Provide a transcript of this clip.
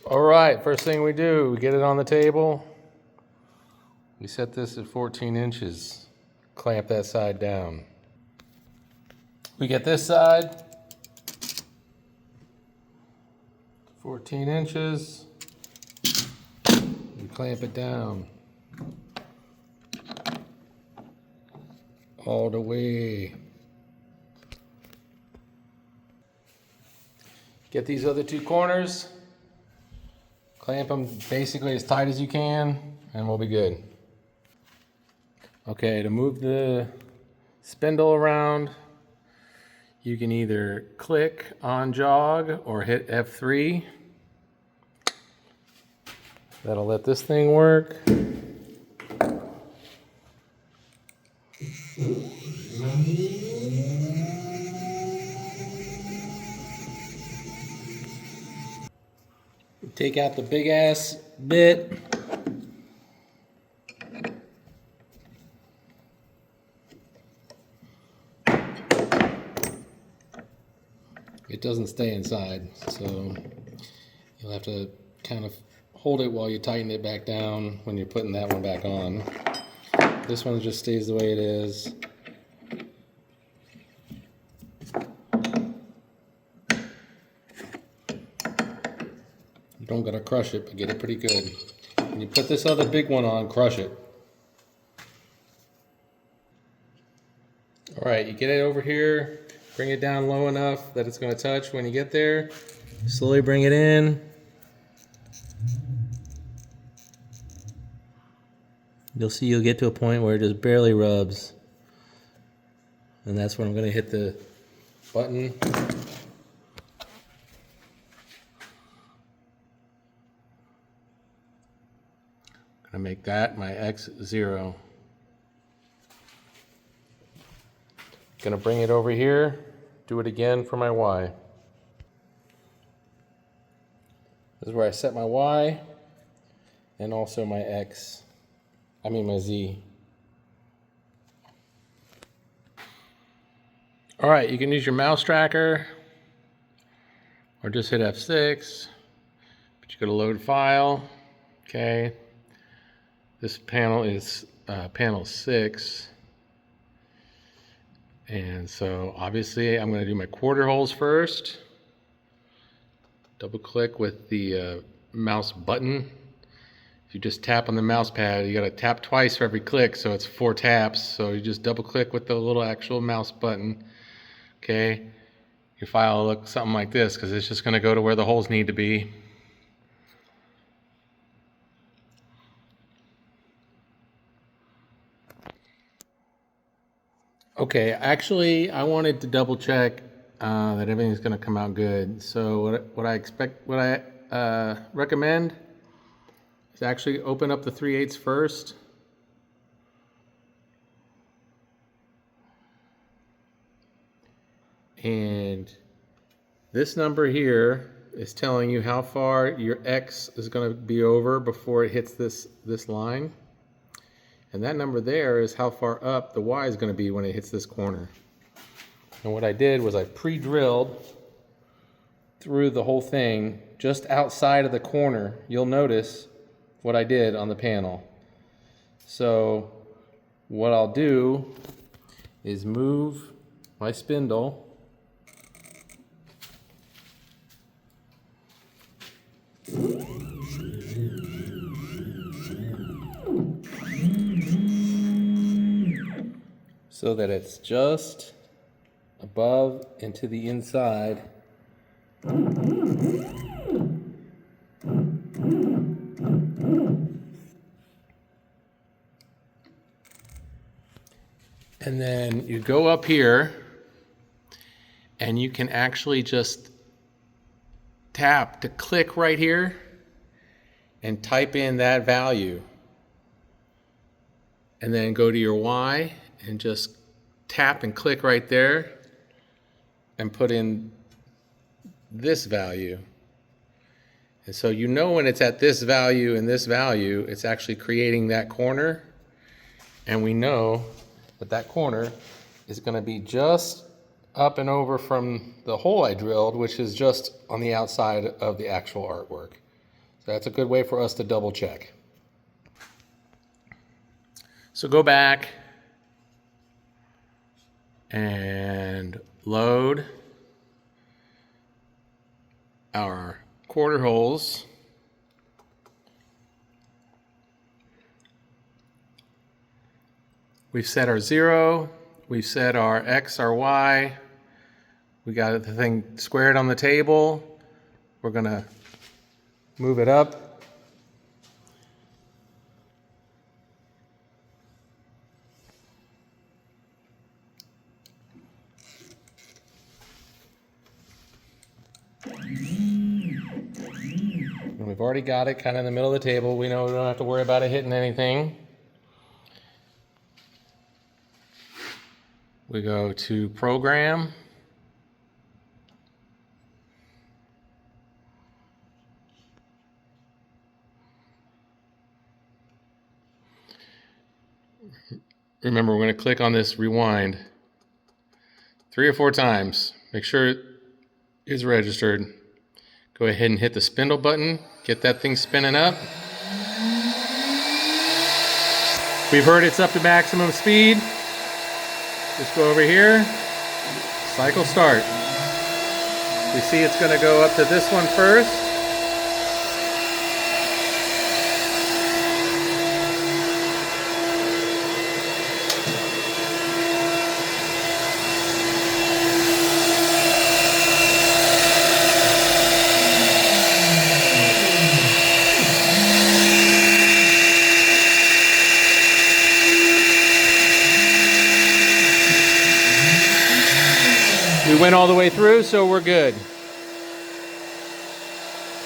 All right, first thing we do, we get it on the table. We set this at 14 inches. Clamp that side down. We get this side, 14 inches. We clamp it down. All the way. Get these other two corners. Clamp them basically as tight as you can, and we'll be good. Okay, to move the spindle around, you can either click on jog or hit F3. That'll let this thing work. Take out the big ass bit. It doesn't stay inside, so you'll have to kind of hold it while you tighten it back down when you're putting that one back on. This one just stays the way it is. You don't gotta crush it, but get it pretty good. When you put this other big one on, crush it. All right, you get it over here, bring it down low enough that it's gonna touch when you get there. Slowly bring it in. You'll see you'll get to a point where it just barely rubs. And that's when I'm gonna hit the button. Gonna make that my X0. Gonna bring it over here, do it again for my Y. This is where I set my Y and also my my Z. All right, you can use your mouse tracker or just hit F6, but you go to load file, okay. This panel is panel 6. And so obviously I'm going to do my quarter holes first. Double click with the mouse button. If you just tap on the mouse pad, you got to tap twice for every click, so it's 4 taps. So you just double click with the little actual mouse button. Okay, your file will look something like this because it's just going to go to where the holes need to be. Okay, actually, I wanted to double check that everything's going to come out good. So what I recommend is actually open up the 3/8 first. And this number here is telling you how far your X is going to be over before it hits this line. And that number there is how far up the Y is going to be when it hits this corner. And what I did was I pre-drilled through the whole thing just outside of the corner. You'll notice what I did on the panel. So what I'll do is move my spindle so that it's just above and to the inside. And then you go up here and you can actually just tap to click right here and type in that value. And then go to your Y and just tap and click right there and put in this value. And so you know when it's at this value and this value, it's actually creating that corner. And we know that that corner is going to be just up and over from the hole I drilled, which is just on the outside of the actual artwork. So that's a good way for us to double check. So go back and load our quarter holes. We've set our 0, we've set our X, our Y, we got the thing squared on the table. We're gonna move it up. And we've already got it kind of in the middle of the table. We know we don't have to worry about it hitting anything. We go to Program. Remember, we're going to click on this rewind 3 or 4 times. Make sure it is registered. Go ahead and hit the spindle button. Get that thing spinning up. We've heard it's up to maximum speed. Just go over here. Cycle start. We see it's going to go up to this one first. We went all the way through, so we're good.